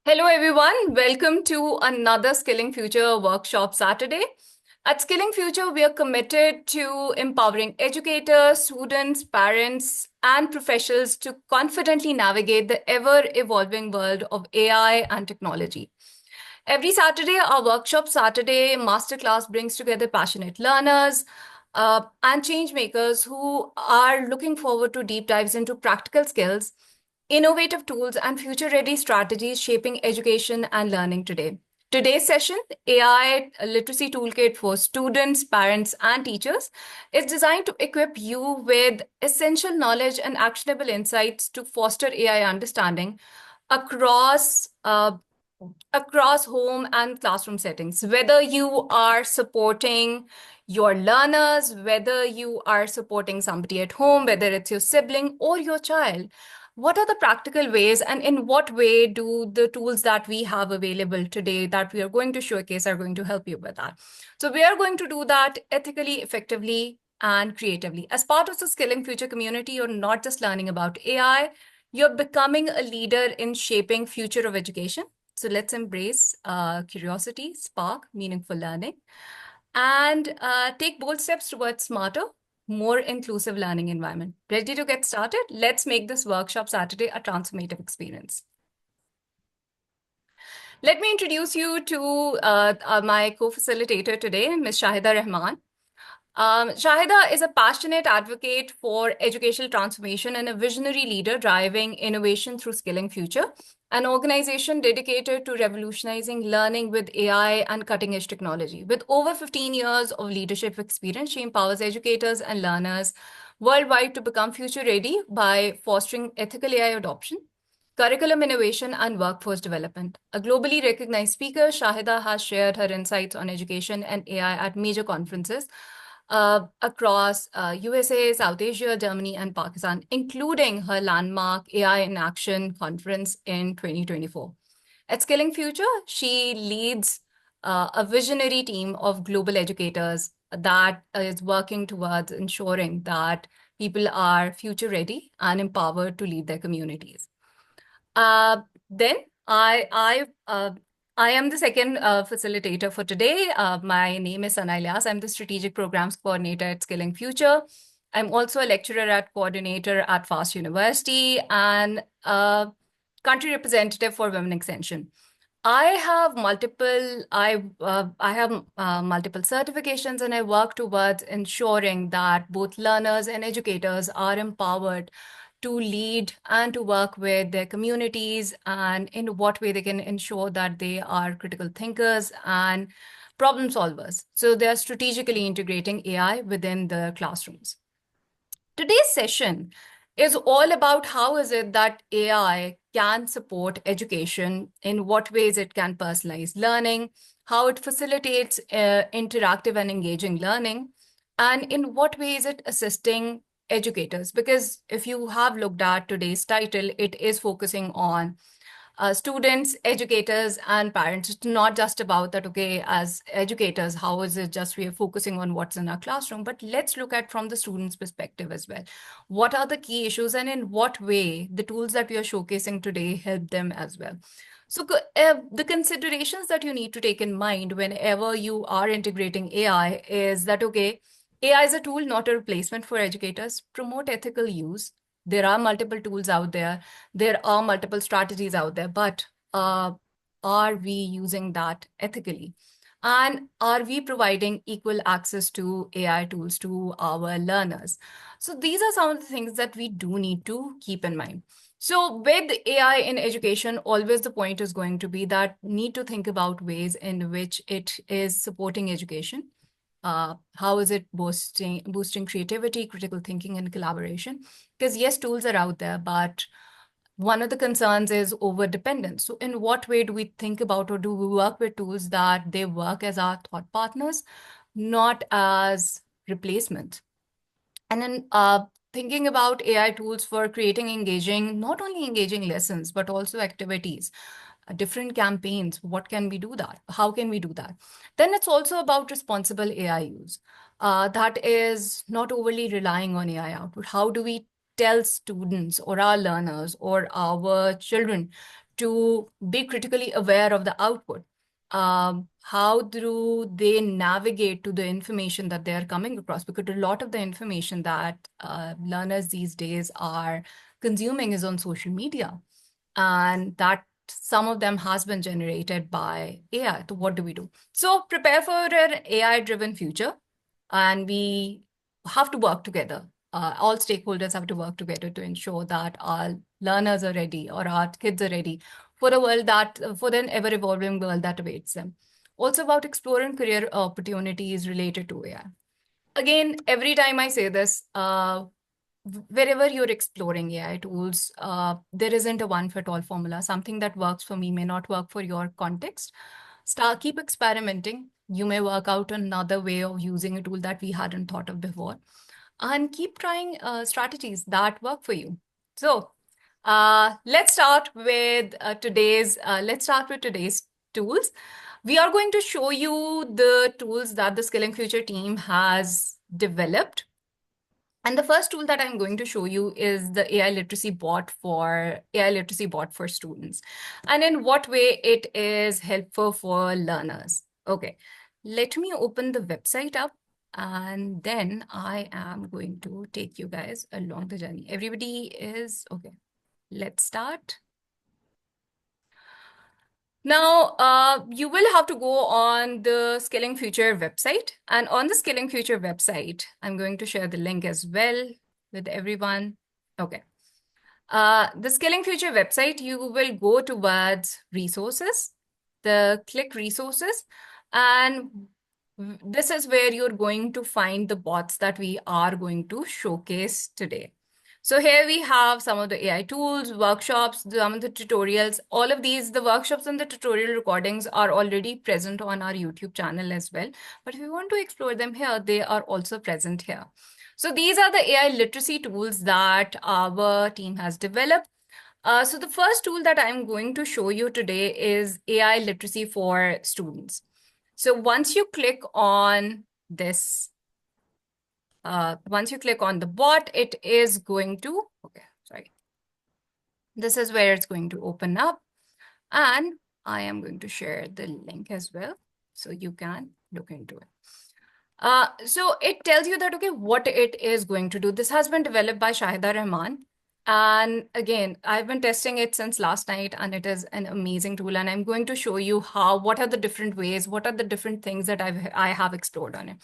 Hello, everyone. Welcome to another Skilling Future Workshop Saturday. At Skilling Future, we are committed to empowering educators, students, parents, and professionals to confidently navigate the ever-evolving world of AI and technology. Every Saturday, our Workshop Saturday Masterclass brings together passionate learners and change makers who are looking forward to deep dives into practical skills, innovative tools, and future-ready strategies shaping education and learning today. Today's session, AI Literacy Toolkit for students, parents, and teachers, is designed to equip you with essential knowledge and actionable insights to foster AI understanding across home and classroom settings. Whether you are supporting your learners, whether you are supporting somebody at home, whether it's your sibling or your child, what are the practical ways and in what way do the tools that we have available today that we are going to showcase are going to help you with that? So we are going to do that ethically, effectively, and creatively. As part of the Skilling Future community, you're not just learning about AI, you're becoming a leader in shaping future of education. So let's embrace curiosity, spark meaningful learning, and take bold steps towards smarter, more inclusive learning environment. Ready to get started? Let's make this workshop Saturday a transformative experience. Let me introduce you to my co-facilitator today, Ms. Shahida Rehman. Shahida is a passionate advocate for educational transformation and a visionary leader driving innovation through Skilling Future, an organization dedicated to revolutionizing learning with AI and cutting-edge technology. With over 15 years of leadership experience, she empowers educators and learners worldwide to become future-ready by fostering ethical AI adoption, curriculum innovation, and workforce development. A globally recognized speaker, Shahida has shared her insights on education and AI at major conferences across USA, South Asia, Germany, and Pakistan, including her landmark AI in Action conference in 2024. At Skilling Future, she leads a visionary team of global educators that is working towards ensuring that people are future ready and empowered to lead their communities. Then I am the second facilitator for today. My name is Sanaa Ilyas. I'm the Strategic Programs Coordinator at Skilling Future. I'm also a lecturer at coordinator at FAST University and a country representative for Women Extension. I have multiple certifications, and I work towards ensuring that both learners and educators are empowered to lead and to work with their communities and in what way they can ensure that they are critical thinkers and problem solvers. So they are strategically integrating AI within the classrooms. Today's session is all about how is it that AI can support education, in what ways it can personalize learning, how it facilitates interactive and engaging learning, and in what way is it assisting educators. Because if you have looked at today's title, it is focusing on students, educators, and parents. It's not just about that, okay, as educators, how is it just we are focusing on what's in our classroom, but let's look at from the student's perspective as well. What are the key issues and in what way the tools that we are showcasing today help them as well? So the considerations that you need to take in mind whenever you are integrating AI is that, okay, AI is a tool, not a replacement for educators. Promote ethical use. There are multiple tools out there. There are multiple strategies out there, but are we using that ethically? And are we providing equal access to AI tools to our learners? So these are some of the things that we do need to keep in mind. So with AI in education, always the point is going to be that need to think about ways in which it is supporting education. How is it boosting creativity, critical thinking, and collaboration? Because yes, tools are out there, but one of the concerns is over dependence. So in what way do we think about or do we work with tools that they work as our thought partners, not as replacements? And then thinking about AI tools for creating not only engaging lessons, but also activities, different campaigns. What can we do that? How can we do that? Then it's also about responsible AI use. That is not overly relying on AI output. How do we tell students or our learners or our children to be critically aware of the output. How do they navigate to the information that they are coming across? Because a lot of the information that learners these days are consuming is on social media, and that some of them has been generated by AI. So what do we do? So prepare for an AI-driven future, and we have to work together. All stakeholders have to work together to ensure that our learners are ready or our kids are ready for a world that, for an ever-evolving world that awaits them. Also about exploring career opportunities related to AI. Again, every time I say this, wherever you're exploring AI tools, there isn't a one-fit-all formula. Something that works for me may not work for your context. Keep experimenting. You may work out another way of using a tool that we hadn't thought of before, and keep trying strategies that work for you. So let's start with today's tools. We are going to show you the tools that the Skilling Future team has developed. And the first tool that I'm going to show you is the AI literacy bot for students, and in what way it is helpful for learners. Okay, let me open the website up, and then I am going to take you guys along the journey. Everybody is okay. Let's start. Now, you will have to go on the Skilling Future website. And on the Skilling Future website, I'm going to share the link as well with everyone. Okay. The Skilling Future website, you will go towards resources, click resources, and this is where you're going to find the bots that we are going to showcase today. So here we have some of the AI tools, workshops, some of the tutorials. All of these, the workshops and the tutorial recordings are already present on our YouTube channel as well. But if you want to explore them here, they are also present here. So these are the AI literacy tools that our team has developed. So the first tool that I'm going to show you today is AI literacy for students. So once you click on this, once you click on the bot, it is going to, this is where it's going to open up. And I am going to share the link as well, so you can look into it. So it tells you that, okay, what it is going to do. This has been developed by Shahida Rehman. And again, I've been testing it since last night, and it is an amazing tool. And I'm going to show you what are the different ways, what are the different things that I have explored on it.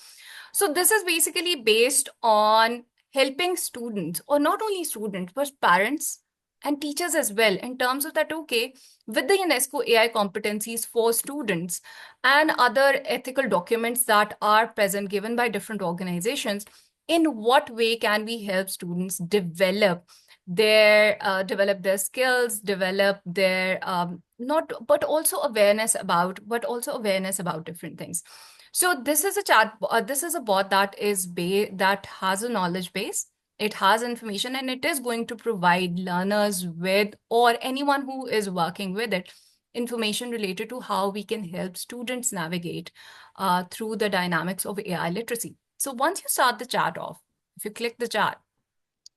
So this is basically based on helping students, or not only students, but parents and teachers as well, in terms of that, okay, with the UNESCO AI competencies for students and other ethical documents that are present given by different organizations, in what way can we help students develop their skills, develop their but also awareness about different things. So this is a bot that has a knowledge base. It has information, and it is going to provide learners with, or anyone who is working with it, information related to how we can help students navigate through the dynamics of AI literacy. So once you start the chat off, if you click the chat,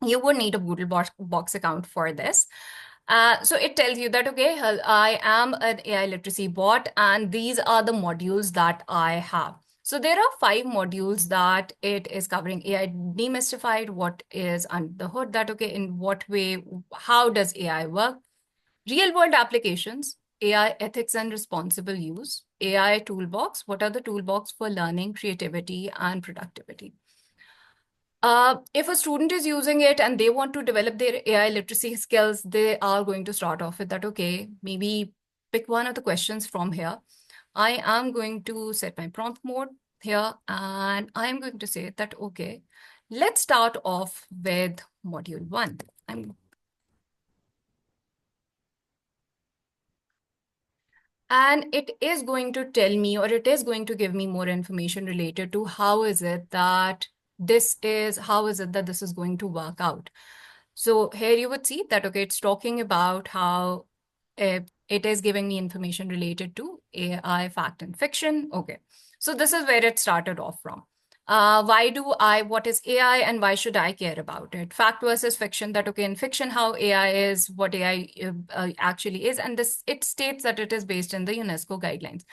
you would need a BoodleBox account for this. So it tells you that, okay, I am an AI literacy bot, and these are the modules that I have. So there are 5 modules that it is covering. AI demystified, what is under the hood, that, okay, in what way, how does AI work? Real world applications, AI ethics and responsible use, AI toolbox, what are the toolbox for learning, creativity, and productivity? If a student is using it and they want to develop their AI literacy skills, they are going to start off with that, okay, maybe pick one of the questions from here. I am going to set my prompt mode here, and I'm going to say that, okay, let's start off with module 1. And it is going to tell me, or it is going to give me more information related to how is it that this is going to work out. So here you would see that, okay, it's talking about how it is giving me information related to AI fact and fiction. Okay, so this is where it started off from. What is AI and why should I care about it? Fact versus fiction, that, okay, in fiction, how AI is, what AI actually is. And this, it states that it is based in the UNESCO guidelines.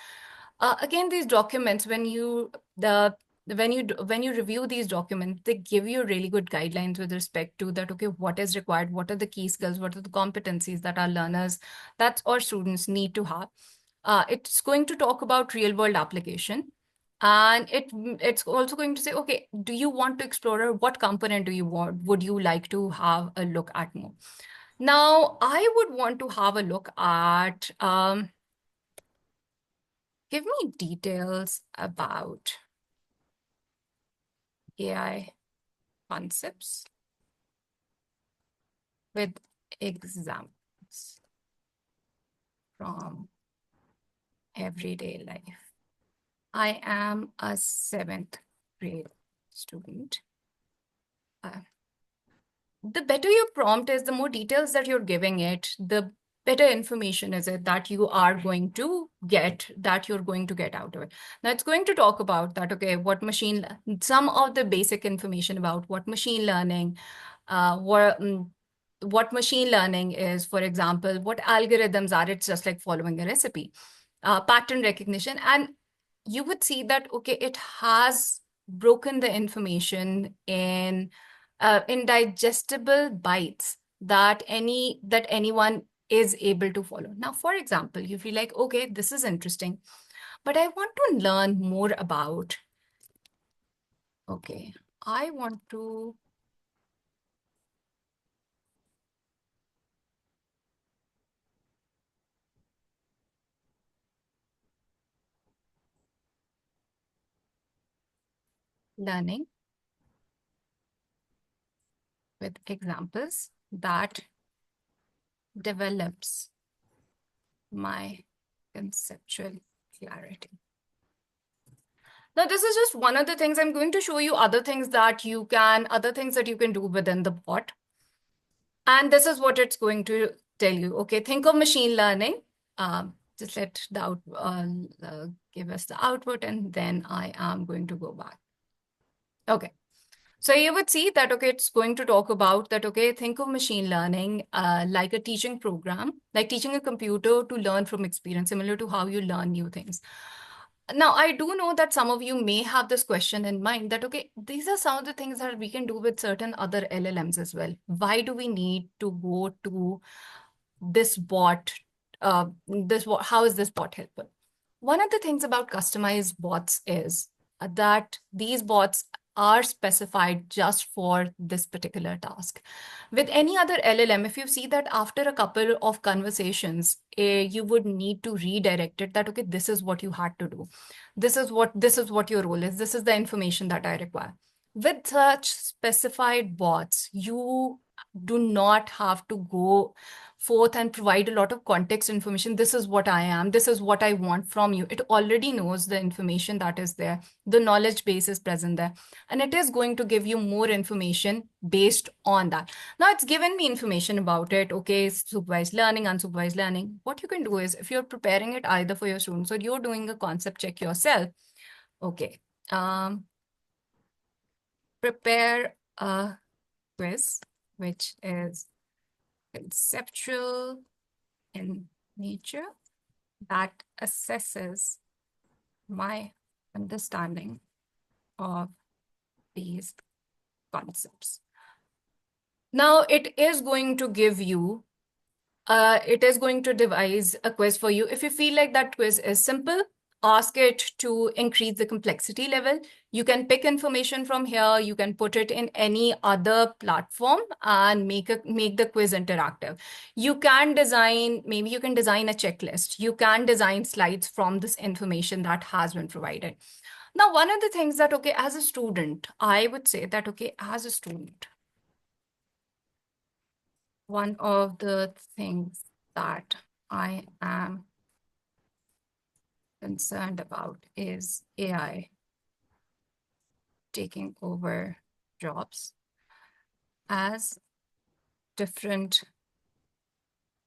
Again, these documents, when you review these documents, they give you really good guidelines with respect to that, okay, what is required, what are the key skills, what are the competencies that our learners, that our students need to have. It's going to talk about real world application. And it's also going to say, okay, do you want to explore, or what component would you like to have a look at more? Now, I would want to have a look at, give me details about AI concepts with examples from everyday life. I am a 7th grade student. The better your prompt is, the more details that you're giving it, the better information is it that you are going to get, that you're going to get out of it. Now it's going to talk about that, okay, some of the basic information about what machine learning, what machine learning is, for example, what algorithms are. It's just like following a recipe, pattern recognition. And you would see that, okay, it has broken the information in digestible bites that anyone is able to follow. Now, for example, you feel like, okay, this is interesting, but I want to learn more about, okay, I want to learning with examples that develops my conceptual clarity. Now, this is just one of the things. I'm going to show you other things that you can do within the bot. And this is what it's going to tell you. Okay, think of machine learning. Just let the give us the output, and then I am going to go back. Okay. So you would see that, okay, it's going to talk about that, okay, think of machine learning like a teaching program, like teaching a computer to learn from experience, similar to how you learn new things. Now, I do know that some of you may have this question in mind that, okay, these are some of the things that we can do with certain other LLMs as well. Why do we need to go to this bot? How is this bot helpful? One of the things about customized bots is that these bots are specified just for this particular task. With any other LLM, if you see that after a couple of conversations, you would need to redirect it that, okay, this is what you had to do. This is what your role is. This is the information that I require. With such specified bots, you do not have to go forth and provide a lot of context information. This is what I am. This is what I want from you. It already knows the information that is there. The knowledge base is present there. And it is going to give you more information based on that. Now, it's given me information about it. Okay, supervised learning, unsupervised learning. What you can do is, if you're preparing it either for your students or you're doing a concept check yourself, okay, prepare a quiz, which is conceptual in nature, that assesses my understanding of these concepts. Now, it is going to devise a quiz for you. If you feel like that quiz is simple, ask it to increase the complexity level. You can pick information from here. You can put it in any other platform and make the quiz interactive. Maybe you can design a checklist. You can design slides from this information that has been provided. Now, one of the things that, okay, as a student, I would say that, okay, as a student, one of the things that I am concerned about is AI taking over jobs as different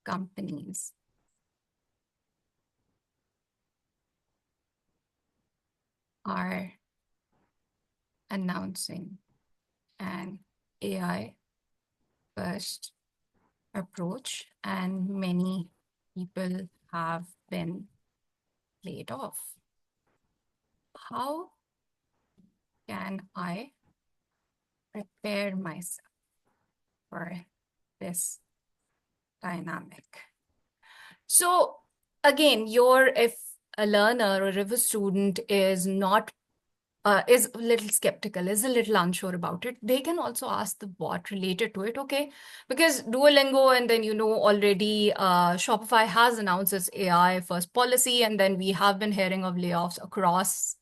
companies are announcing an AI first approach, and many people have been laid off. How can I prepare myself for this dynamic? So again, if a learner or if a student is not is a little skeptical, is a little unsure about it, they can also ask the bot related to it, okay? Because Duolingo, and then already Shopify has announced its AI first policy, and then we have been hearing of layoffs across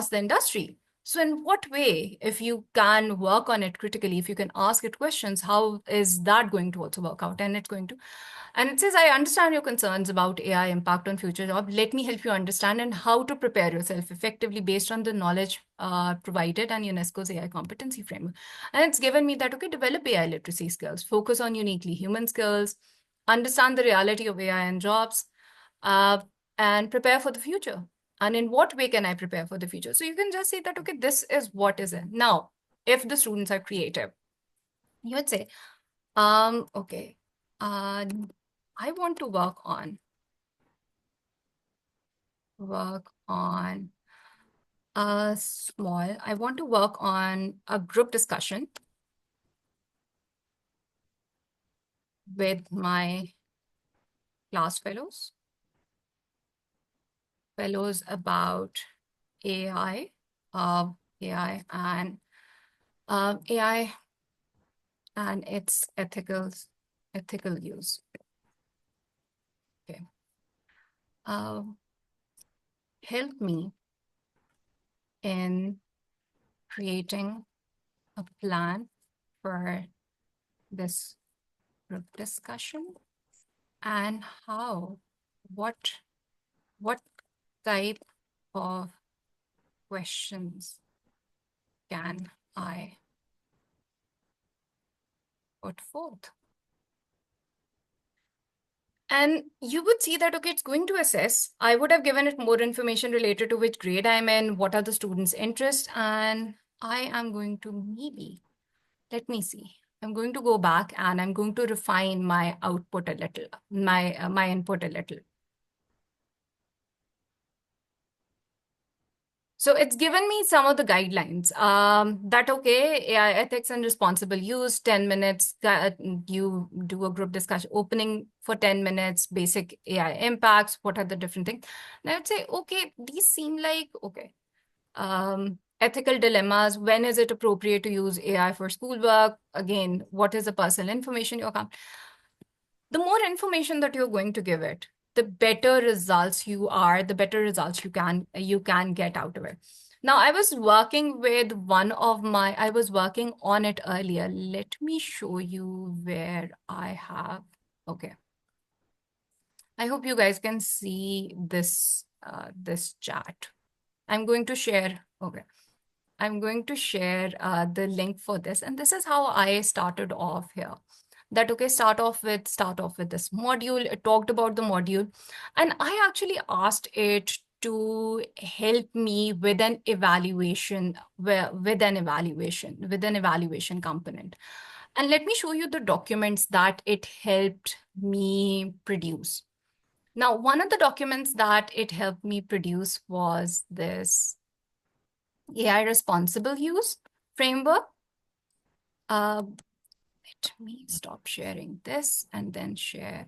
the industry. So in what way, if you can work on it critically, if you can ask it questions, how is that going to also work out? And it's going to, and it says, I understand your concerns about AI impact on future jobs. Let me help you understand and how to prepare yourself effectively based on the knowledge provided and UNESCO's AI competency framework. And it's given me that, okay, develop AI literacy skills, focus on uniquely human skills, understand the reality of AI and jobs, and prepare for the future. And in what way can I prepare for the future? So you can just say that, okay, this is what is it. Now, if the students are creative, you would say, okay, I want to work on I want to work on a group discussion with my class fellows about AI, AI and its ethical use. Okay. Help me in creating a plan for this group discussion, and what type of questions can I put forth? And you would see that, okay, it's going to assess. I would have given it more information related to which grade I'm in, what are the students' interests, and I am going to let me see. I'm going to go back and I'm going to refine my output a little, my input a little. So it's given me some of the guidelines that, okay, AI ethics and responsible use, 10 minutes, you do a group discussion, opening for 10 minutes, basic AI impacts, what are the different things? And I would say, okay, these seem like, okay, ethical dilemmas, when is it appropriate to use AI for schoolwork? Again, what is the personal information you're coming? The more information that you're going to give it, the better results you can get out of it. Now, I was working on it earlier. Let me show you where I have, okay. I hope you guys can see this chat. I'm going to share, okay. I'm going to share the link for this. And this is how I started off here. That, okay, start off with this module. It talked about the module. And I actually asked it to help me with an evaluation, component. And let me show you the documents that it helped me produce. Now, one of the documents that it helped me produce was this AI responsible use framework. Let me stop sharing this and then share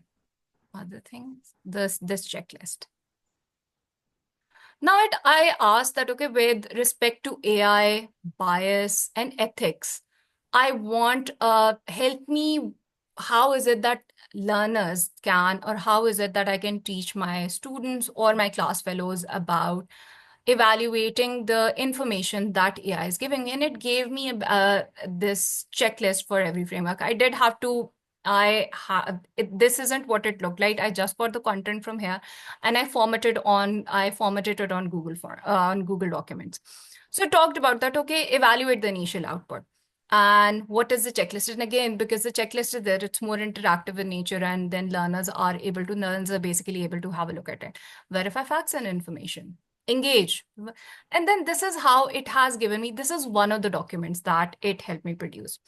other things. This checklist. Now I asked that, okay, with respect to AI, bias, and ethics, I want help me. How is it that learners can, or how is it that I can teach my students or my class fellows about evaluating the information that AI is giving? And it gave me this checklist for every framework. I did have to, this isn't what it looked like. I just got the content from here and I formatted it on Google Documents. So it talked about that, okay, evaluate the initial output. And what is the checklist? And again, because the checklist is there, it's more interactive in nature, and then learners are basically able to have a look at it. Verify facts and information. engage. And then this is how it has given me, this is one of the documents that it helped me produce.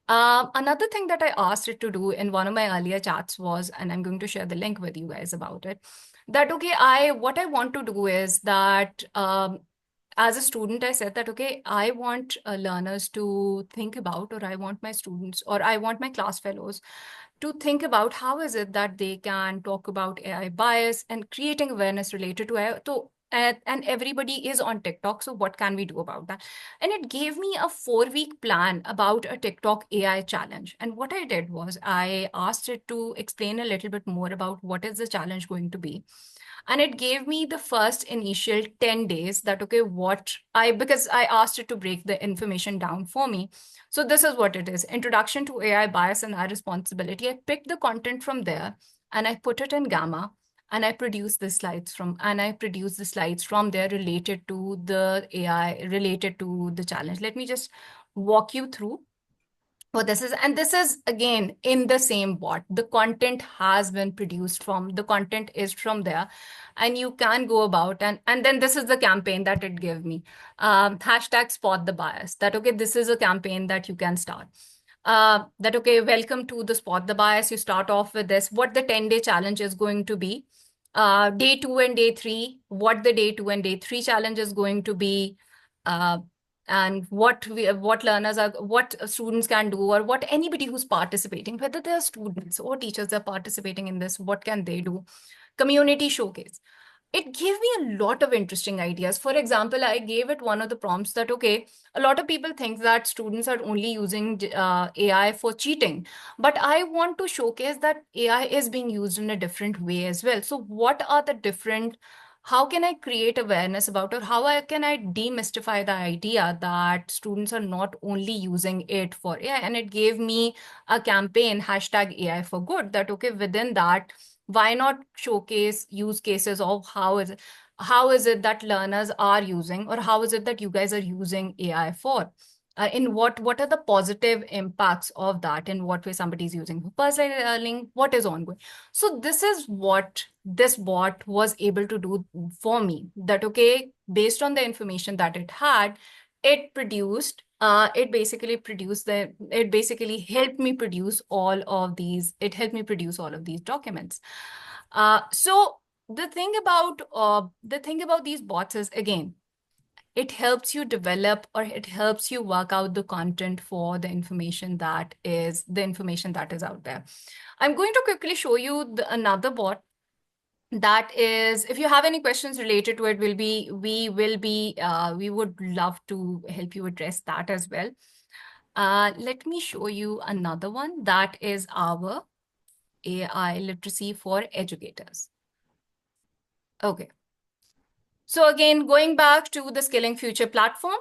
Another thing that I asked it to do in one of my earlier chats was, and I'm going to share the link with you guys about it, that, okay, what I want to do is that as a student, I said that, okay, I want learners to think about, or I want my students, or I want my class fellows to think about how is it that they can talk about AI bias and creating awareness related to AI. And everybody is on TikTok, so what can we do about that? And it gave me a 4-week plan about a TikTok AI challenge. And what I did was I asked it to explain a little bit more about what is the challenge going to be. And it gave me the first initial 10 days that, okay, because I asked it to break the information down for me. So this is what it is: Introduction to AI Bias and our Responsibility. I picked the content from there and I put it in Gamma, and I produced the slides from there related to the AI, related to the challenge. Let me just walk you through what this is. And this is again in the same bot. The content has been produced from, the content is from there, and you can go about, and then this is the campaign that it gave me. Hashtag spot the bias. That, okay, this is a campaign that you can start. That, okay, welcome to the spot the bias. You start off with this, what the 10-day challenge is going to be. Day 2 and day 3, what the day 2 and day 3 challenge is going to be. And what students can do, or what anybody who's participating, whether they're students or teachers are participating in this, what can they do? Community showcase. It gave me a lot of interesting ideas. For example, I gave it one of the prompts that, okay, a lot of people think that students are only using AI for cheating, but I want to showcase that AI is being used in a different way as well. So what are the different, how can I create awareness about, or can I demystify the idea that students are not only using it for AI? And it gave me a campaign, hashtag AI for good, that, okay, within that, why not showcase use cases of how is it that learners are using, or how is it that you guys are using AI for? In what are the positive impacts of that? In what way somebody is using for personal learning? What is ongoing? So this is what this bot was able to do for me. That, okay, based on the information that it had, it basically helped me produce all of these. It helped me produce all of these documents. So the thing about these bots is, again, it helps you develop, or it helps you work out the content for the information that is out there. I'm going to quickly show you another bot that is, if you have any questions related to it, we would love to help you address that as well. Let me show you another one that is our AI literacy for educators. Okay. So again, going back to the Skilling Future platform,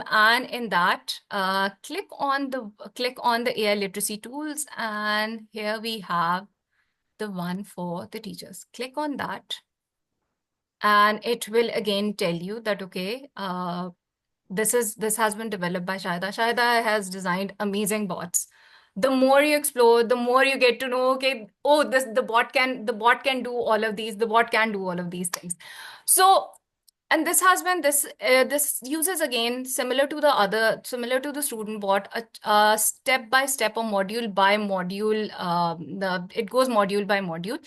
and in that, click on the AI literacy tools, and here we have the one for the teachers. Click on that, and it will again tell you that, okay, this has been developed by Shahida. Shahida has designed amazing bots. The more you explore, the more you get to know, okay, oh, the bot can do all of these. The bot can do all of these things. So, and this this uses, again, similar to the student bot, a step by step or module by module. It goes module by module.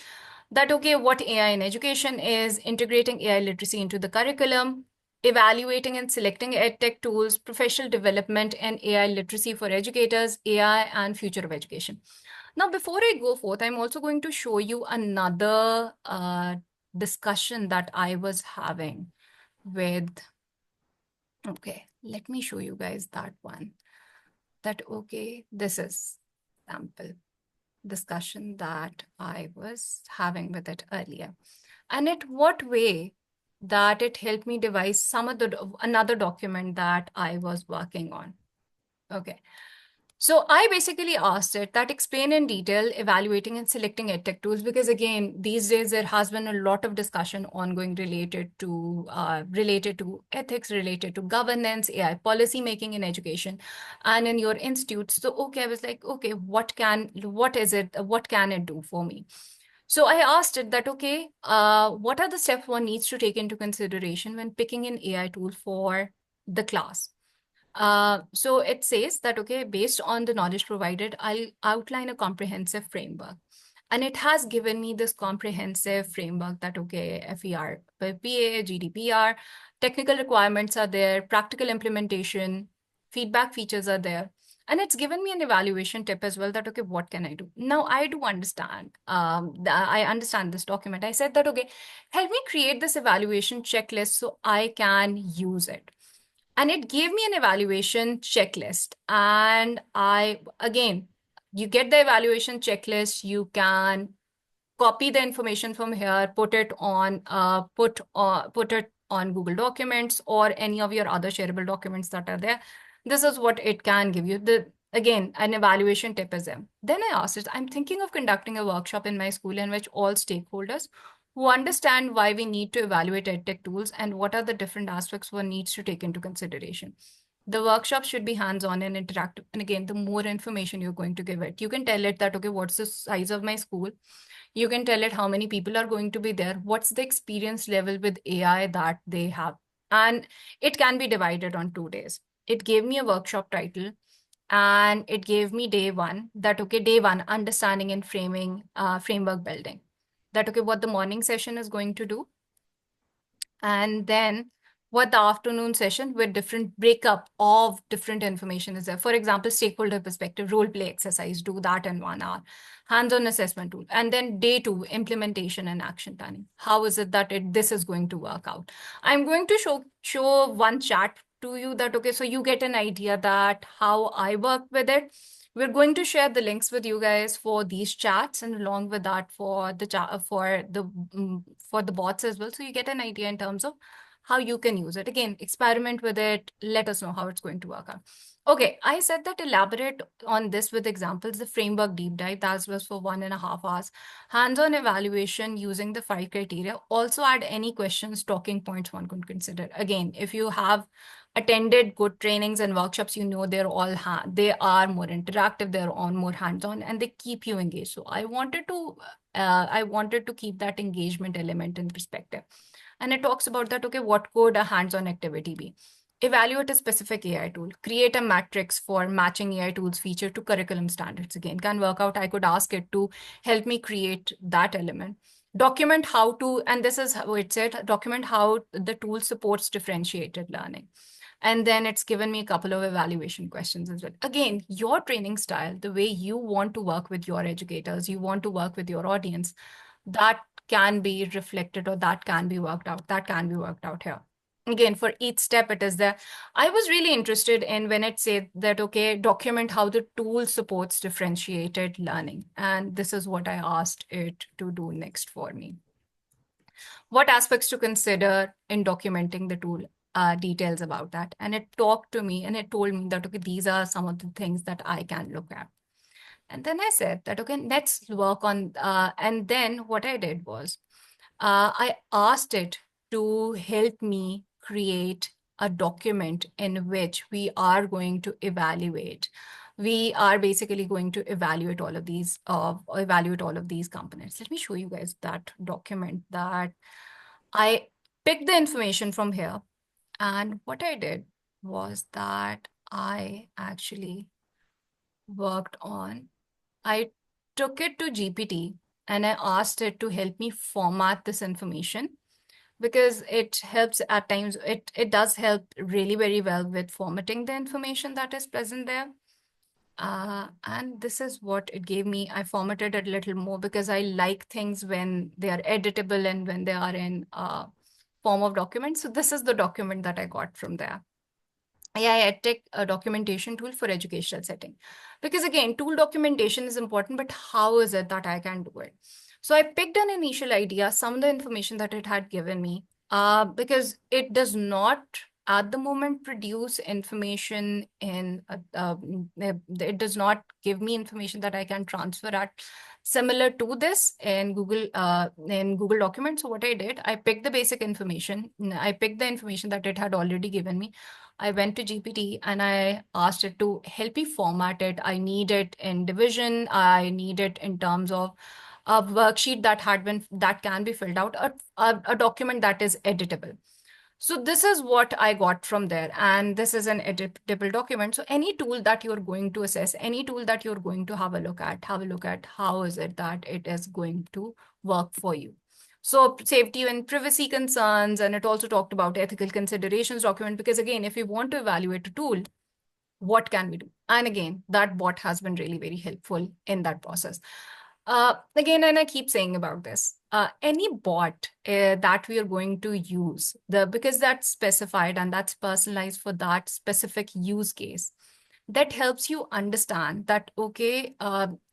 That, okay, what AI in education is, integrating AI literacy into the curriculum, evaluating and selecting edtech tools, professional development and AI literacy for educators, AI and future of education. Now, before I go forth, I'm also going to show you another discussion that I was having with, okay, let me show you guys that one. That, okay, this is sample discussion that I was having with it earlier. And in what way that it helped me devise another document that I was working on. Okay. So I basically asked it that explain in detail evaluating and selecting edtech tools, because again, these days there has been a lot of discussion ongoing related to ethics, related to governance, AI policy making in education and in your institute. So, okay, I was like, okay, what can it do for me? So I asked it that, okay, what are the steps one needs to take into consideration when picking an AI tool for the class? So it says that, okay, based on the knowledge provided, I'll outline a comprehensive framework. And it has given me this comprehensive framework that, okay, FERPA, GDPR, technical requirements are there, practical implementation, feedback features are there. And it's given me an evaluation tip as well that, okay, what can I do? Now, I do understand. I understand this document. I said that, okay, help me create this evaluation checklist so I can use it. And it gave me an evaluation checklist. And again, you get the evaluation checklist, you can copy the information from here, put it on Google Documents or any of your other shareable documents that are there. This is what it can give you. Again, an evaluation tip is there. Then I asked it, I'm thinking of conducting a workshop in my school in which all stakeholders who understand why we need to evaluate EdTech tools and what are the different aspects one needs to take into consideration. The workshop should be hands-on and interactive. And again, the more information you're going to give it, you can tell it that, okay, what's the size of my school? You can tell it how many people are going to be there, what's the experience level with AI that they have. And it can be divided on 2 days. It gave me a workshop title and it gave me day one that, okay, day one, understanding and framing, framework building. That, okay, what the morning session is going to do. And then what the afternoon session with different breakup of different information is there. For example, stakeholder perspective, role play exercise, do that in 1 hour, hands-on assessment tool. And then day two, implementation and action planning. How is it that this is going to work out? I'm going to show one chat to you that, okay, so you get an idea that how I work with it. We're going to share the links with you guys for these chats and along with that for the for the bots as well. So you get an idea in terms of how you can use it. Again, experiment with it. Let us know how it's going to work out. Okay, I said that elaborate on this with examples, the framework deep dive, that was for 1.5 hours. Hands-on evaluation using the 5 criteria. Also add any questions, talking points one could consider. Again, if you have attended good trainings and workshops, you know they are more interactive, they're on more hands-on, and they keep you engaged. So I wanted to keep that engagement element in perspective. And it talks about that, okay, what could a hands-on activity be? Evaluate a specific AI tool, create a matrix for matching AI tools feature to curriculum standards. Again, can work out. I could ask it to help me create that element. Document how to, and this is how it said, document how the tool supports differentiated learning. And then it's given me a couple of evaluation questions as well. Again, your training style, the way you want to work with your educators, you want to work with your audience, that can be reflected or that can be worked out. That can be worked out here. Again, for each step, it is there. I was really interested in when it said that, okay, document how the tool supports differentiated learning. And this is what I asked it to do next for me. What aspects to consider in documenting the tool? Details about that. And it talked to me and it told me that, okay, these are some of the things that I can look at. And then I said that, okay, let's work on, and then what I did was, I asked it to help me create a document in which we are going to evaluate. We are basically going to evaluate all of these components. Let me show you guys that document that I picked the information from here. And what I did was that I actually worked on, I took it to GPT and I asked it to help me format this information because it helps at times, it does help really very well with formatting the information that is present there. And this is what it gave me. I formatted it a little more because I like things when they are editable and when they are in form of documents. So this is the document that I got from there. AI EdTech documentation tool for educational setting. Because again, tool documentation is important, but how is it that I can do it? So I picked an initial idea, some of the information that it had given me, because it does not at the moment produce information in, it does not give me information that I can transfer at similar to this in Google Documents. So what I did, I picked the basic information. I picked the information that it had already given me. I went to GPT and I asked it to help me format it. I need it in division. I need it in terms of a worksheet that can be filled out, a document that is editable. So this is what I got from there, and this is an editable document. So any tool that you're going to assess, any tool that you're going to have a look at how is it that it is going to work for you. So safety and privacy concerns, and it also talked about ethical considerations document, because again, if you want to evaluate a tool, what can we do? And again, that bot has been really very helpful in that process. Again, and I keep saying about this, any bot that we are going to use, because that's specified and that's personalized for that specific use case, that helps you understand that, okay,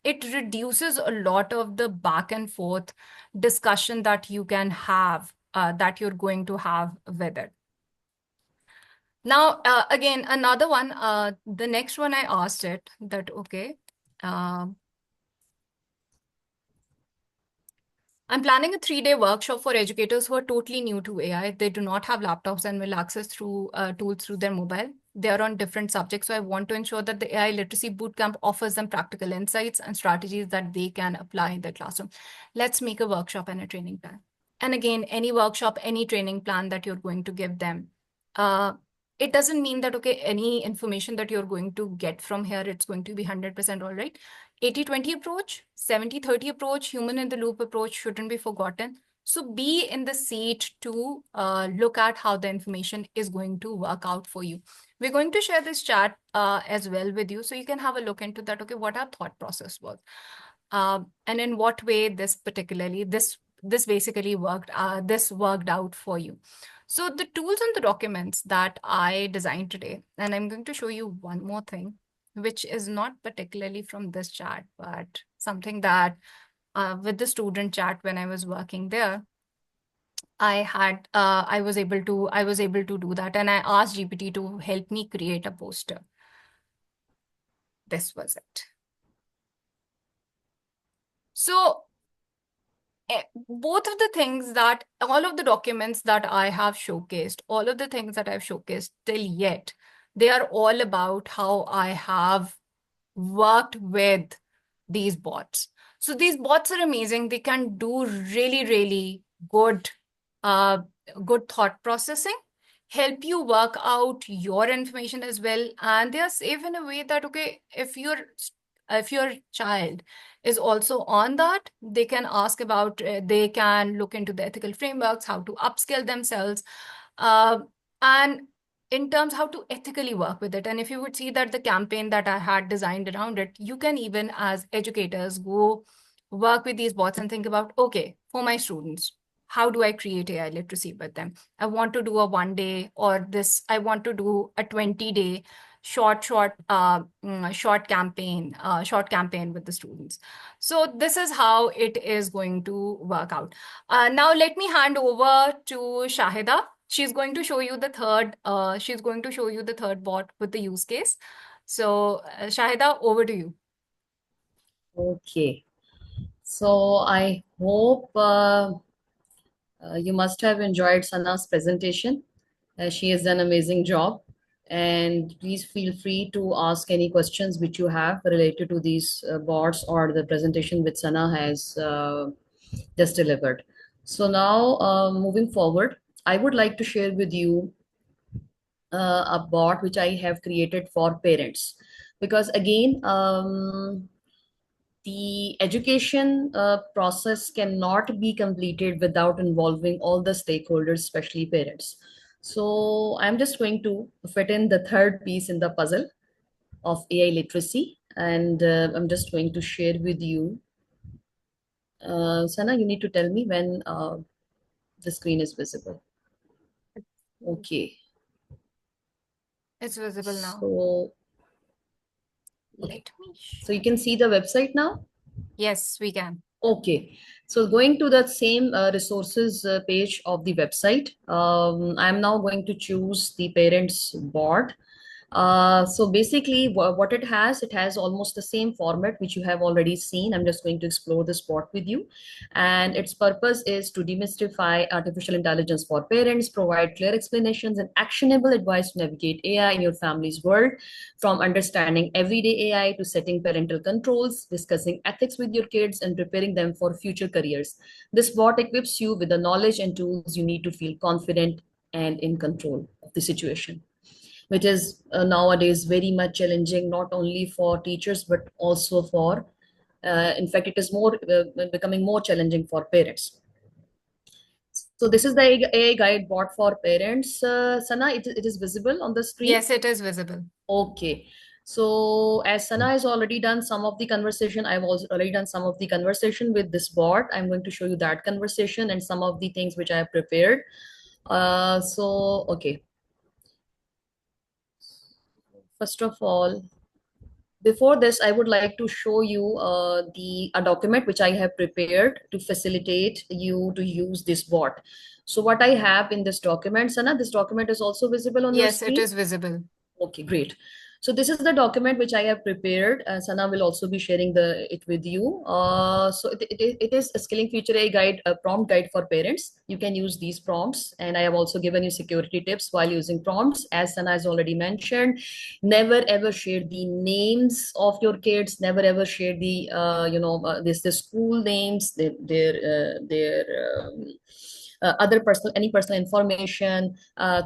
it reduces a lot of the back and forth discussion that you can have, that you're going to have with it. Now, again, another one, the next one I asked it that, okay, I'm planning a 3-day workshop for educators who are totally new to AI. They do not have laptops and will access through tools through their mobile. They are on different subjects. So I want to ensure that the AI literacy bootcamp offers them practical insights and strategies that they can apply in their classroom. Let's make a workshop and a training plan. And again, any workshop, any training plan that you're going to give them, it doesn't mean that, okay, any information that you're going to get from here, it's going to be 100% all right. 80-20 approach, 70-30 approach, human in the loop approach shouldn't be forgotten. So be in the seat to look at how the information is going to work out for you. We're going to share this chat as well with you, so you can have a look into that. Okay, what our thought process was, and in what way this basically worked. This worked out for you. So the tools and the documents that I designed today, and I'm going to show you one more thing, which is not particularly from this chat, but something that with the student chat when I was working there, I was able to do that, and I asked GPT to help me create a poster. This was it. So both of the things that, all of the documents that I have showcased, all of the things that I've showcased till yet, they are all about how I have worked with these bots. So these bots are amazing. They can do really, really good, good thought processing, help you work out your information as well. And they are safe in a way that, okay, if your child is also on that, they can ask about, they can look into the ethical frameworks, how to upskill themselves, and in terms how to ethically work with it. And if you would see that the campaign that I had designed around it, you can even as educators go work with these bots and think about, okay, for my students, how do I create AI literacy with them? I want to do a 1-day, or I want to do a 20-day short campaign with the students. So this is how it is going to work out. Now let me hand over to Shahida. She's going to show you the third bot with the use case. So Shahida, over to you. Okay. So I hope you must have enjoyed Sanaa's presentation. She has done an amazing job. And please feel free to ask any questions which you have related to these bots or the presentation which Sanaa has just delivered. So now, moving forward, I would like to share with you a bot which I have created for parents, because again, the education process cannot be completed without involving all the stakeholders, especially parents. So I'm just going to fit in the third piece in the puzzle of AI literacy, and I'm just going to share with you. Sana, you need to tell me when the screen is visible. Okay. It's visible now. So, Let me. so you can see the website now? Yes, we can. Okay, so going to the same resources page of the website, I'm now going to choose the parents board. So basically what it has almost the same format which you have already seen. I'm just going to explore this bot with you. And its purpose is to demystify artificial intelligence for parents, provide clear explanations and actionable advice to navigate AI in your family's world, from understanding everyday AI to setting parental controls, discussing ethics with your kids, and preparing them for future careers. This bot equips you with the knowledge and tools you need to feel confident and in control of the situation, which is nowadays very much challenging, not only for teachers, but also for, in fact, it is more becoming more challenging for parents. So this is the AI guide bot for parents. Sana, it is visible on the screen? Yes, it is visible. Okay. So as Sana has already done some of the conversation, I've also already done some of the conversation with this bot. I'm going to show you that conversation and some of the things which I have prepared. Okay. First of all, before this, I would like to show you a document which I have prepared to facilitate you to use this bot. So what I have in this document, Sana, this document is also visible on your Yes, screen? it is visible. Okay, great. So this is the document which I have prepared. Sana will also be sharing it with you. So it is a skilling future AI guide, a prompt guide for parents. You can use these prompts, and I have also given you security tips while using prompts. As Sana has already mentioned, never ever share the names of your kids. Never ever share the the school names, their other personal, any personal information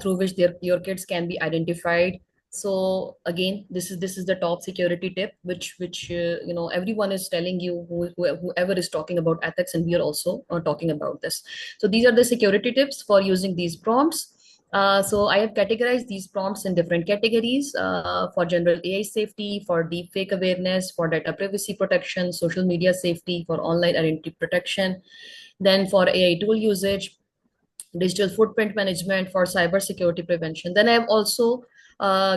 through which your kids can be identified. So again, this is the top security tip, which everyone is telling you, whoever is talking about ethics, and we are also talking about this. So these are the security tips for using these prompts. So I have categorized these prompts in different categories, for general AI safety, for deep fake awareness, for data privacy protection, social media safety, for online identity protection, then for AI tool usage, digital footprint management, for cybersecurity prevention. Then I have also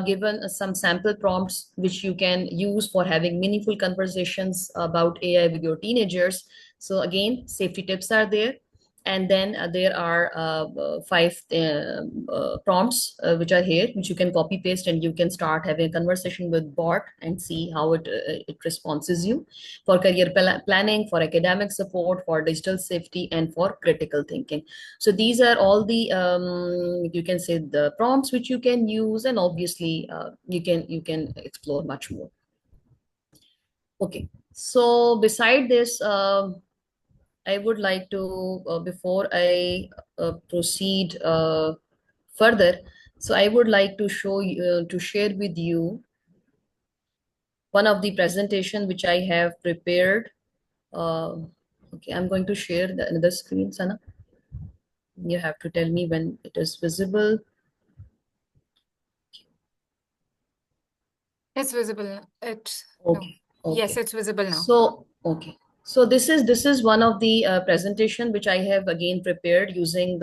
given some sample prompts which you can use for having meaningful conversations about AI with your teenagers. So again, safety tips are there. And then there are five prompts which are here, which you can copy paste, and you can start having a conversation with bot and see how it responses you, for career planning, for academic support, for digital safety, and for critical thinking. So these are all the you can say the prompts which you can use, and obviously you can explore much more. Okay, so beside this, I would like to, before I proceed further, so I would like to show you, to share with you one of the presentation which I have prepared. Okay, I'm going to share another screen, Sana. You have to tell me when it is visible. It's visible. It's no. Okay, Yes, okay. it's visible now. So, okay. So this is one of the presentation which I have again prepared using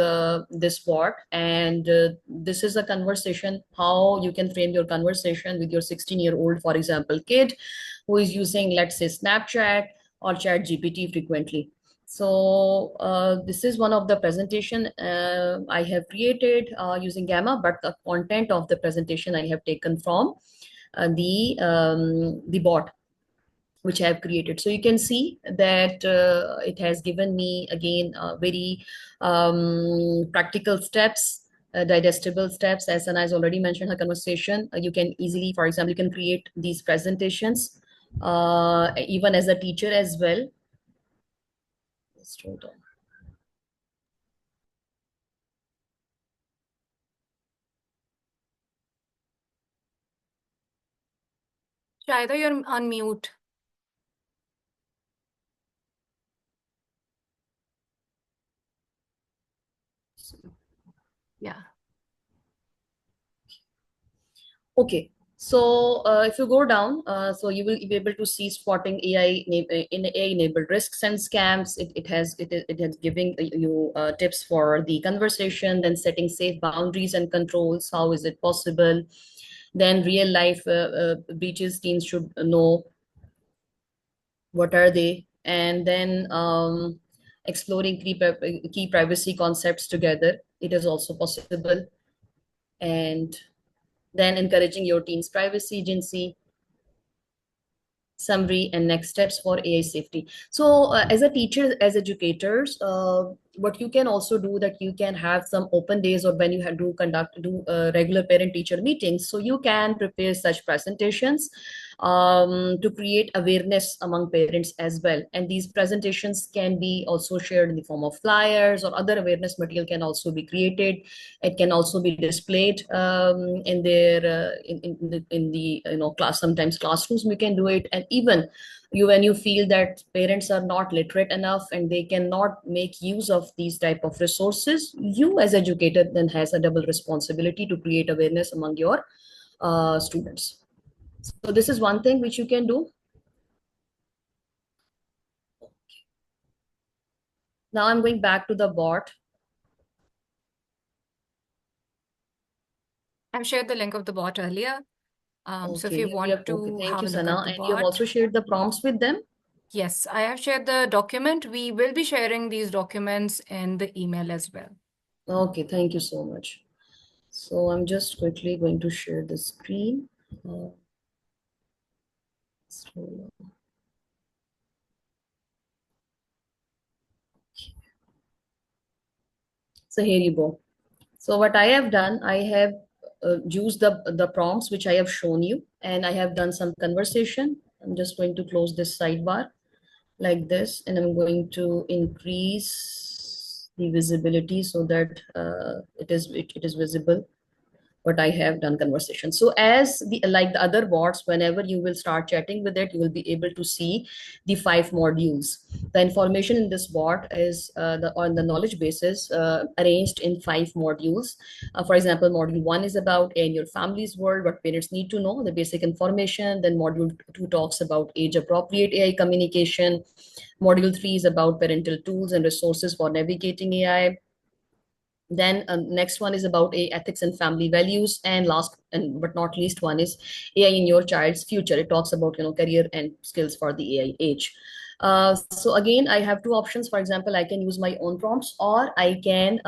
this bot, and this is a conversation, how you can frame your conversation with your 16-year-old, for example, kid who is using, let's say, Snapchat or Chat GPT frequently. So this is one of the presentation I have created using Gamma, but the content of the presentation I have taken from the bot which I have created. So you can see that it has given me again very practical steps, digestible steps. As Sana has already mentioned her conversation, you can easily, for example, you can create these presentations even as a teacher as well. Let's try it on. Shahida, you're on mute. Yeah. Okay, so if you go down, so you will be able to see spotting AI in AI-enabled risks and scams. It has giving you tips for the conversation, then setting safe boundaries and controls. How is it possible? Then real life breaches teens should know what are they, and then exploring key privacy concepts together. It is also possible, and then encouraging your team's privacy, agency, summary, and next steps for AI safety. So as a teacher, as educators, what you can also do that you can have some open days, or when you have do regular parent teacher meetings, so you can prepare such presentations to create awareness among parents as well. And these presentations can be also shared in the form of flyers, or other awareness material can also be created. It can also be displayed in their in the class. Sometimes classrooms we can do it. And even when you feel that parents are not literate enough and they cannot make use of these type of resources, you as educator then has a double responsibility to create awareness among your students. So this is one thing which you can do. Now I'm going back to the bot. I've shared the link of the bot earlier. So if you want to Thank have you, a look at Sanaa. the And you have bot. also shared the prompts with them? Yes, I have shared the document. We will be sharing these documents in the email as well. Okay, thank you so much. So I'm just quickly going to share the screen. So here you go. So what I have done, I have used the prompts which I have shown you, and I have done some conversation. I'm just going to close this sidebar like this, and I'm going to increase the visibility so that it is visible what I have done conversation. So as like the other bots, whenever you will start chatting with it, you will be able to see the 5 modules. The information in this bot is on the knowledge basis arranged in 5 modules. For example, module 1 is about in your family's world, what parents need to know, the basic information. Then module 2 talks about age appropriate AI communication. Module 3 is about parental tools and resources for navigating AI. Then next one is about ethics and family values, and last and but not least one is AI in your child's future. It talks about career and skills for the AI age. So again, I have 2 options. For example, I can use my own prompts, or I can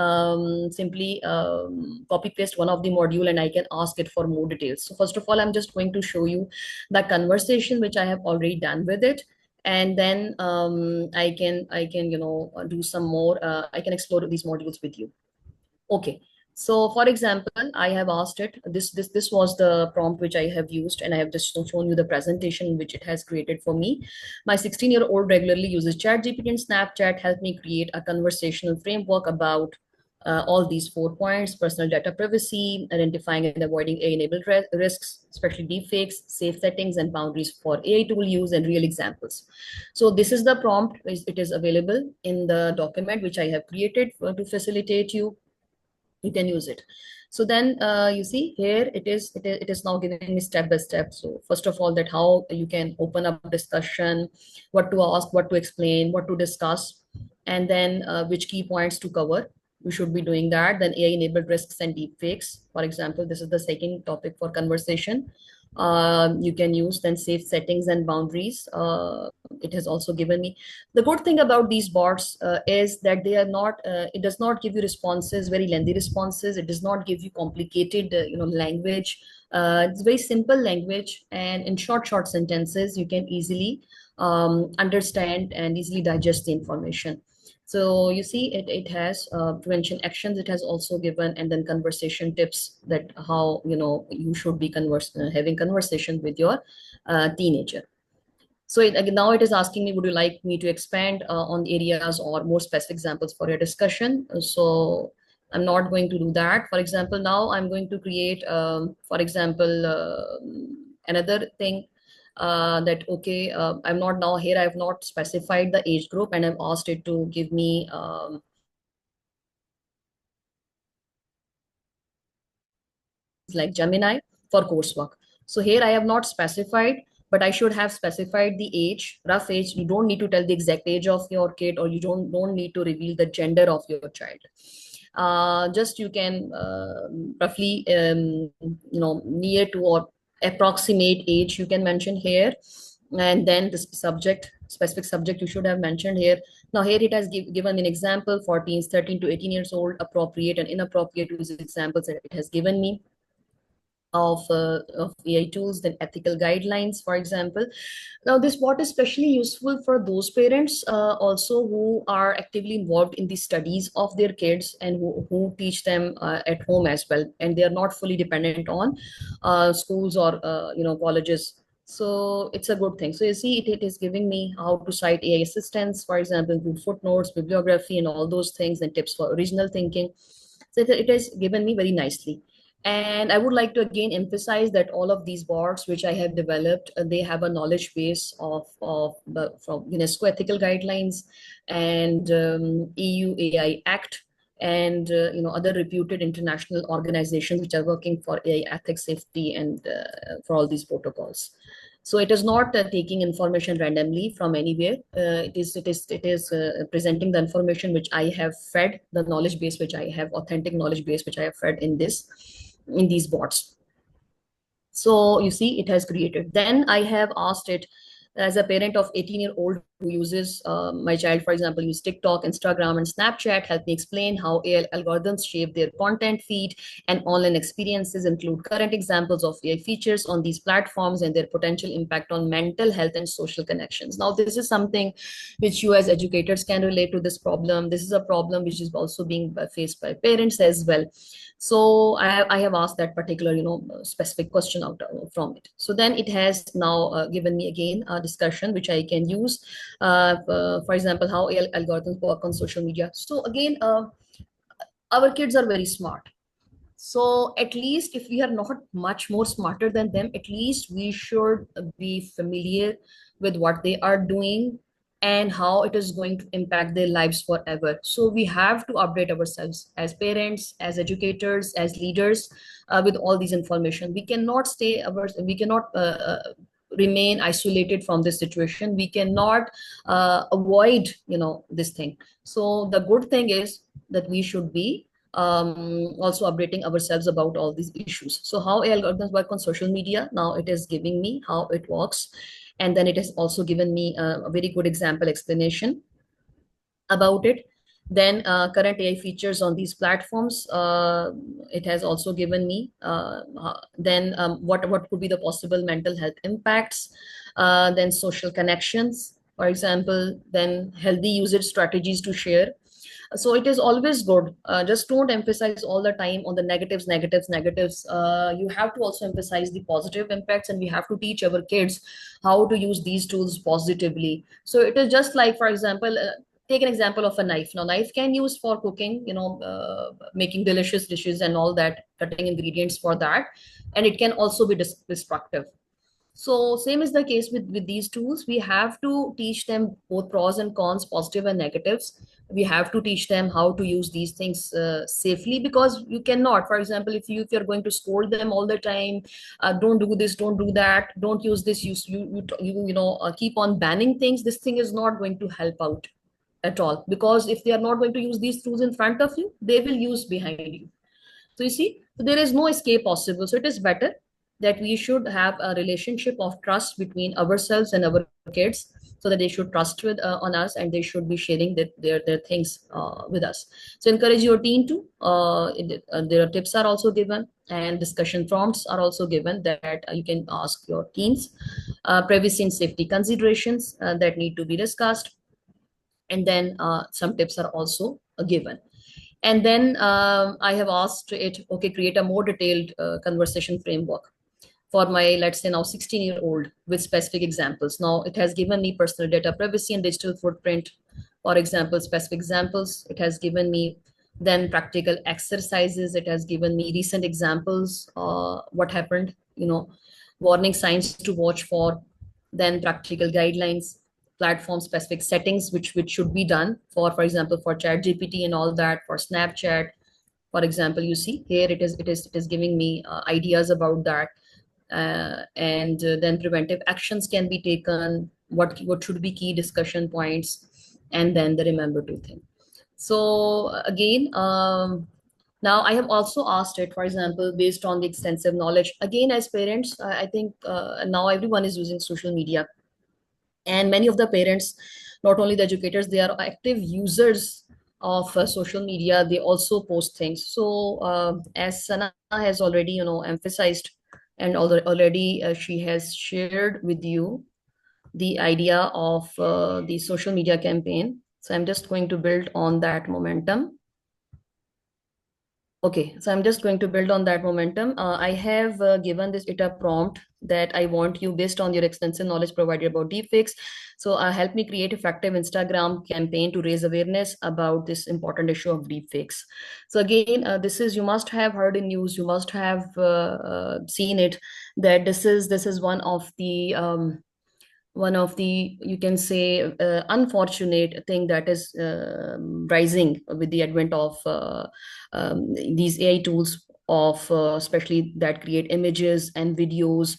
simply copy paste one of the module and I can ask it for more details. So first of all, I'm just going to show you the conversation which I have already done with it, and then I can do some more. I can explore these modules with you. Okay. So for example, I have asked it, this was the prompt which I have used, and I have just shown you the presentation which it has created for me. My 16-year-old regularly uses ChatGPT and Snapchat. Help me create a conversational framework about all these 4 points: personal data privacy, identifying and avoiding AI-enabled risks, especially deepfakes, safe settings and boundaries for AI tool use, and real examples. So this is the prompt. It is available in the document which I have created to facilitate you. You can use it. So then you see here it is now giving me step by step. So first of all, that how you can open up discussion, what to ask, what to explain, what to discuss, and then which key points to cover. We should be doing that. Then AI enabled risks and deepfakes, for example, this is the second topic for conversation. You can use then safe settings and boundaries. It has also given me. The good thing about these bots is that they are not it does not give you responses, very lengthy responses. It does not give you complicated language. It's very simple language, and in short sentences you can easily understand and easily digest the information. So you see it has prevention actions. It has also given, and then conversation tips, that how you should be having conversation with your teenager. So now it is asking me, would you like me to expand on areas or more specific examples for your discussion? So I'm not going to do that. For example, now I'm going to create, for example, another thing that, okay, I'm not now here. I have not specified the age group, and I've asked it to give me like Gemini for coursework. So here I have not specified, but I should have specified the age, rough age. You don't need to tell the exact age of your kid, or you don't need to reveal the gender of your child. Just you can roughly near to or approximate age you can mention here, and then the specific subject you should have mentioned here. Now here it has given an example for teens 13 to 18 years old, appropriate and inappropriate use examples that it has given me. of AI tools, then ethical guidelines, for example. Now, this bot is especially useful for those parents also who are actively involved in the studies of their kids and who teach them at home as well, and they are not fully dependent on schools or colleges. So it's a good thing. So you see, it is giving me how to cite AI assistants, for example, good footnotes, bibliography, and all those things, and tips for original thinking. So it has given me very nicely. And I would like to again emphasize that all of these boards which I have developed, they have a knowledge base from UNESCO ethical guidelines and EU AI Act, and other reputed international organizations which are working for AI ethics, safety, and for all these protocols. So it is not taking information randomly from anywhere. It is presenting the information which I have fed, the knowledge base which I have, authentic knowledge base which I have fed in these bots. So you see, it has created. Then I have asked it, as a parent of 18-year-old who uses, my child, for example, use TikTok, Instagram, and Snapchat, help me explain how AI algorithms shape their content feed and online experiences, include current examples of AI features on these platforms and their potential impact on mental health and social connections. Now, this is something which you as educators can relate to this problem. This is a problem which is also being faced by parents as well. So I have asked that particular, specific question out from it. So then it has now given me again a discussion which I can use. For example, how AI algorithms work on social media. So again, our kids are very smart. So at least if we are not much more smarter than them, at least we should be familiar with what they are doing and how it is going to impact their lives forever. So we have to update ourselves as parents, as educators, as leaders, with all these information. We cannot remain isolated from this situation. We cannot avoid, this thing. So the good thing is that we should be also updating ourselves about all these issues. So how AI algorithms work on social media, now it is giving me how it works. And then it has also given me a very good example explanation about it. Then current AI features on these platforms, it has also given me. Then what could be the possible mental health impacts, then social connections, for example, then healthy usage strategies to share. So it is always good. Just don't emphasize all the time on the negatives. You have to also emphasize the positive impacts, and we have to teach our kids how to use these tools positively. So it is just like, for example, take an example of a knife. Now, knife can use for cooking, making delicious dishes and all that, cutting ingredients for that, and it can also be destructive. So same is the case with these tools. We have to teach them both pros and cons, positive and negatives. We have to teach them how to use these things safely, because you cannot, for example, if you're going to scold them all the time, don't do this, don't do that, don't use this, keep on banning things. This thing is not going to help out at all, because if they are not going to use these tools in front of you, they will use behind you. So you see, there is no escape possible. So it is better that we should have a relationship of trust between ourselves and our kids, so that they should trust on us, and they should be sharing their things with us. So encourage your teen to, their tips are also given, and discussion prompts are also given that you can ask your teens. Privacy and safety considerations that need to be discussed. And then some tips are also given. And then I have asked it, okay, create a more detailed conversation framework for my, let's say now 16-year-old, with specific examples. Now it has given me personal data privacy and digital footprint, for example, specific examples. It has given me then practical exercises. It has given me recent examples, what happened, warning signs to watch for, then practical guidelines, platform specific settings which should be done for example, for ChatGPT and all that, for Snapchat, for example. You see here, it is giving me ideas about that. And then preventive actions can be taken, what should be key discussion points, and then the remember to think. So again, now I have also asked it, for example, based on the extensive knowledge, again, as parents, I think now everyone is using social media, and many of the parents, not only the educators, they are active users of social media. They also post things. So as Sanaa has already emphasized And already she has shared with you the idea of the social media campaign. So I'm just going to build on that momentum. Okay, so I'm just going to build on that momentum. I have given this it a prompt that I want you, based on your extensive knowledge provided about deepfakes. So help me create effective Instagram campaign to raise awareness about this important issue of deepfakes. So again, this is, you must have heard in news, you must have seen it, that this is one of the, you can say, unfortunate thing that is rising with the advent of these AI tools of especially that create images and videos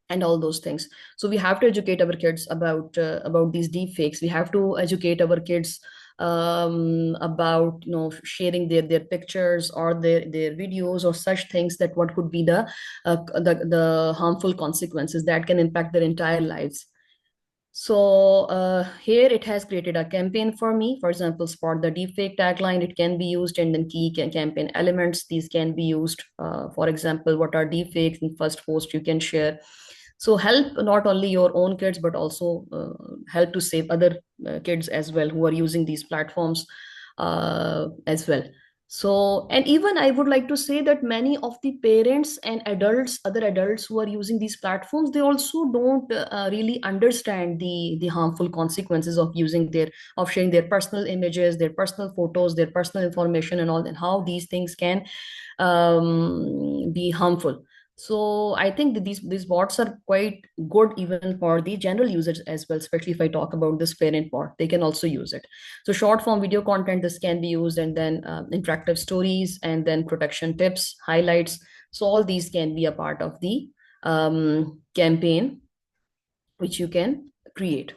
and all those things. So we have to educate our kids about these deep fakes. We have to educate our kids about, you know, sharing their pictures or their videos or such things, that what could be the harmful consequences that can impact their entire lives. So here it has created a campaign for me. For example, spot the deepfake tagline. It can be used, and then key campaign elements. These can be used. For example, what are deepfakes? In first post you can share. So help not only your own kids, but also help to save other kids as well who are using these platforms as well. So, and even I would like to say that many of the parents and adults, other adults who are using these platforms, they also don't really understand the harmful consequences of using of sharing their personal images, their personal photos, their personal information, and all, and how these things can be harmful. So I think that these bots are quite good even for the general users as well, especially if I talk about this parent bot, they can also use it. So short form video content, this can be used, and then interactive stories, and then protection tips, highlights. So all these can be a part of the campaign which you can create.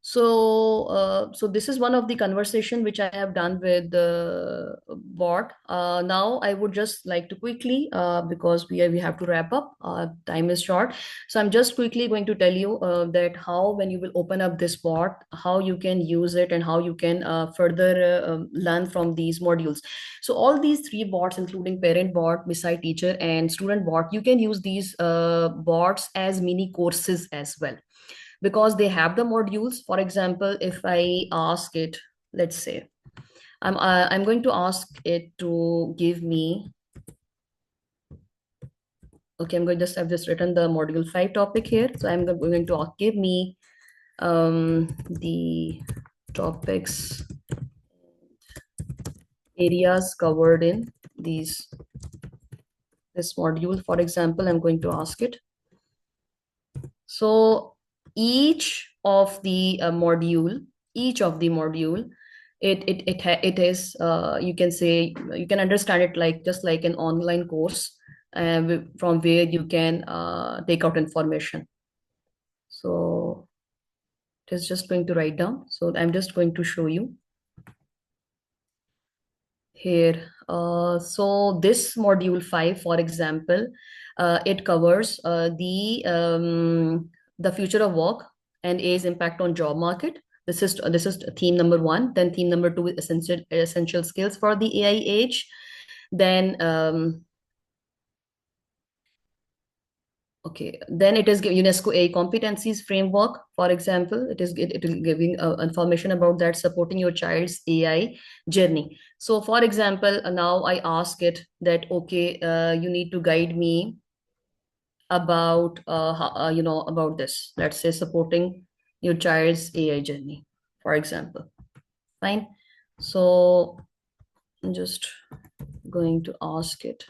So so this is one of the conversation which I have done with the bot. Now I would just like to quickly, because we have to wrap up, time is short, so I'm just quickly going to tell you that how, when you will open up this bot, how you can use it and how you can further learn from these modules. So all these three bots, including parent bot, beside teacher, and student bot, you can use these bots as mini courses as well, because they have the modules. For example, if I ask it, let's say, I'm going to ask it to give me, okay, I've just written the module 5 topic here. So I'm going to ask, give me the topics, areas covered in this module. For example, I'm going to ask it. So each of the module, it is, you can say, you can understand it like just like an online course from where you can take out information. So it is just going to write down. So I'm just going to show you here. So this module 5, for example, it covers the future of work and AI's impact on job market. This is theme number 1. Then theme number 2 is essential skills for the AI age. Then okay, then it is UNESCO AI competencies framework. For example, it is giving information about that, supporting your child's AI journey. So for example, now I ask it that, okay, you need to guide me about about this, let's say, supporting your child's AI journey, for example. Fine. So I'm just going to ask it.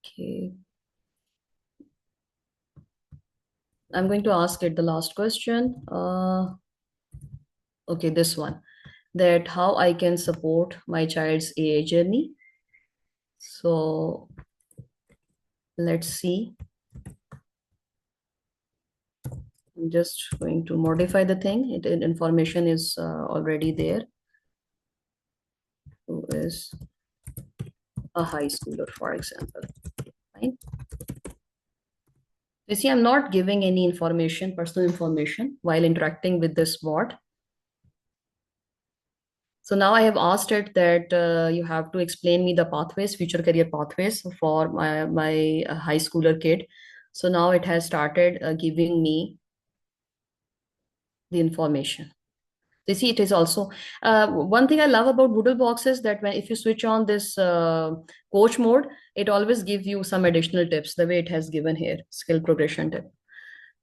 Okay, I'm going to ask it the last question. Okay, this one, that how I can support my child's AI journey. So let's see. I'm just going to modify the thing. Information is already there. Who is a high schooler, for example. Fine. You see, I'm not giving any information, personal information, while interacting with this bot. So now I have asked it that you have to explain me the pathways, future career pathways for my high schooler kid. So now it has started giving me the information. You see, it is also one thing I love about BoodleBox is that if you switch on this coach mode, it always gives you some additional tips, the way it has given here, skill progression tip.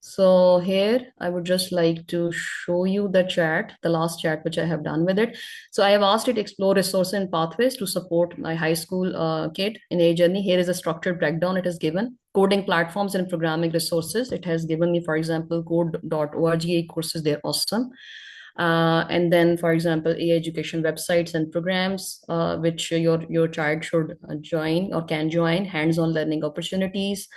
So here I would just like to show you the chat, the last chat which I have done with it. So I have asked it to explore resources and pathways to support my high school kid in a journey. Here is a structured breakdown it has given. Coding platforms and programming resources. It has given me, for example, 𝗘𝗅𝗽𝗂𝗏 courses. They're awesome. And then, for example, AIinEducation websites and programs, which your child should join or can join, hands-on learning opportunities,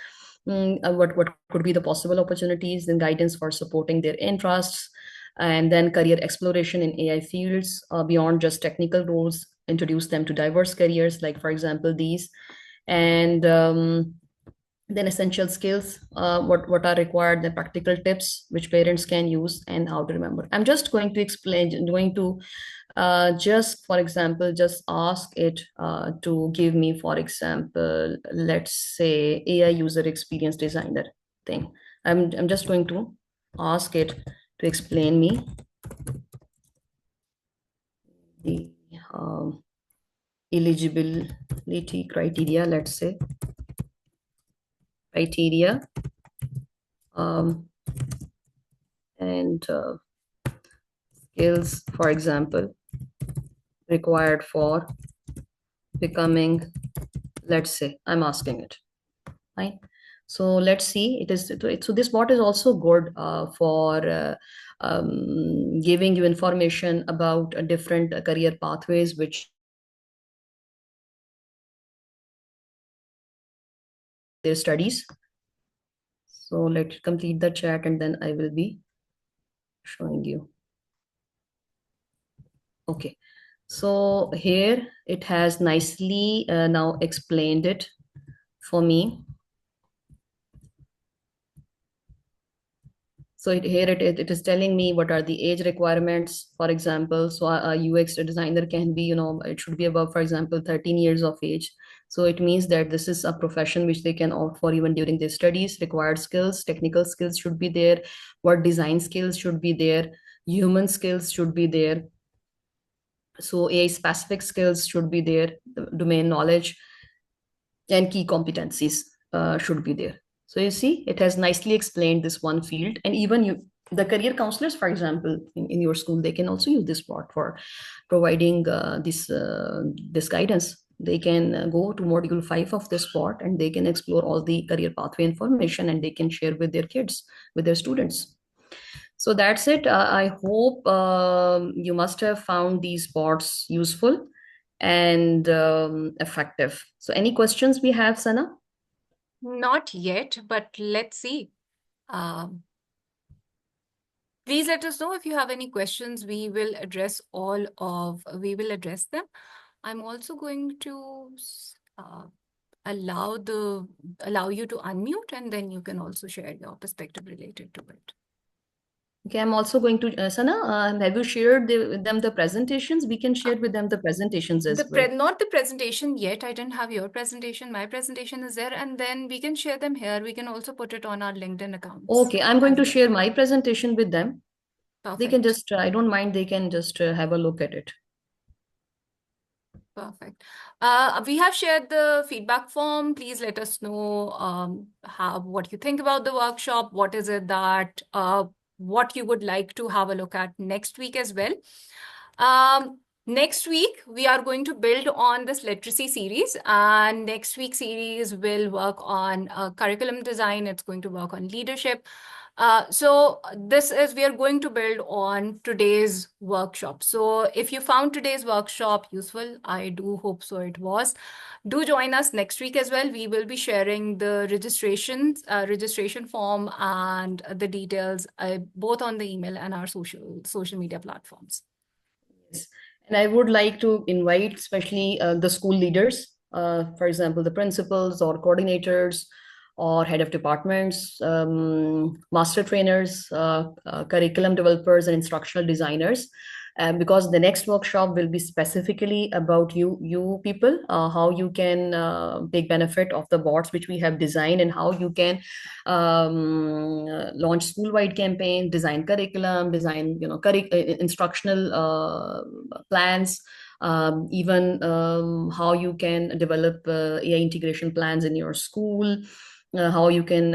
what could be the possible opportunities, then guidance for supporting their interests, and then career exploration in AI fields beyond just technical roles, introduce them to diverse careers, like, for example, these. And then essential skills, what are required, the practical tips which parents can use, and how to remember. I'm just going to explain, just, for example, just ask it to give me, for example, let's say AI user experience designer thing. I'm just going to ask it to explain me the eligibility criteria, let's say criteria, and skills, for example, required for becoming, let's say, I'm asking it, right? So let's see, it is, so this bot is also good for giving you information about different career pathways, which their studies. So let's complete the chat and then I will be showing you. Okay, so here it has nicely now explained it for me. So here it is telling me what are the age requirements, for example. So a UX designer can be, it should be above, for example, 13 years of age. So it means that this is a profession which they can opt for even during their studies. Required skills, technical skills should be there. What design skills should be there? Human skills should be there. So AI specific skills should be there. The domain knowledge and key competencies should be there. So you see, it has nicely explained this one field. And even the career counselors, for example, in your school, they can also use this bot for providing this guidance. They can go to module 5 of this bot and they can explore all the career pathway information and they can share with their kids, with their students. So that's it. I hope you must have found these bots useful and effective. So any questions we have, Sana? Not yet, but let's see. Please let us know if you have any questions. We will address them. I'm also going to allow you to unmute, and then you can also share your perspective related to it. Okay, I'm also going to, Sana, have you shared with them the presentations? We can share with them the presentations as well. Not the presentation yet. I didn't have your presentation. My presentation is there, and then we can share them here. We can also put it on our LinkedIn accounts. Okay, I'm going to share my presentation with them. Perfect. They can just, I don't mind, they can just have a look at it. Perfect. We have shared the feedback form. Please let us know what you think about the workshop. What is it that what you would like to have a look at next week as well. Next week, we are going to build on this literacy series, and next week's series will work on curriculum design. It's going to work on leadership. So we are going to build on today's workshop. So if you found today's workshop useful, I do hope so it was. Do join us next week as well. We will be sharing the registration form and the details both on the email and our social media platforms. Yes. And I would like to invite especially the school leaders, for example, the principals or coordinators or head of departments, master trainers, curriculum developers, and instructional designers because the next workshop will be specifically about you people, how you can take benefit of the bots which we have designed, and how you can launch school-wide campaign, design curriculum, design instructional plans, even how you can develop AI integration plans in your school, how you can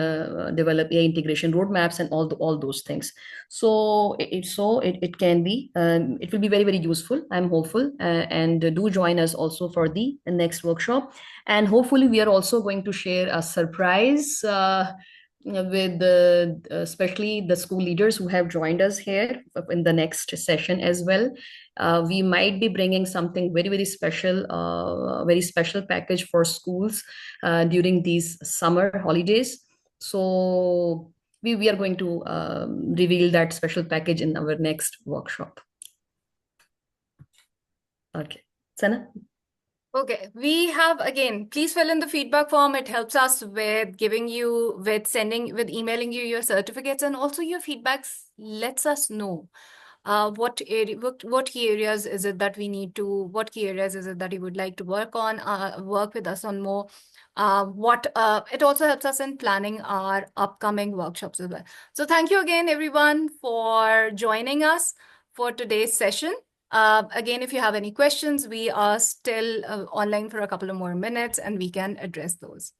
develop AI integration roadmaps, and all those things. So it can be, it will be very, very useful. I'm hopeful, and do join us also for the next workshop. And hopefully we are also going to share a surprise with especially the school leaders who have joined us here in the next session as well. We might be bringing something very, very special, very special package for schools during these summer holidays. So we are going to reveal that special package in our next workshop. Okay, Sana? Okay, we have, again, please fill in the feedback form. It helps us with emailing you your certificates, and also your feedbacks lets us know what key areas is it that we need to, what key areas is it that you would like to work with us on more. It also helps us in planning our upcoming workshops as well. So thank you again, everyone, for joining us for today's session. Again, if you have any questions, we are still online for a couple of more minutes and we can address those.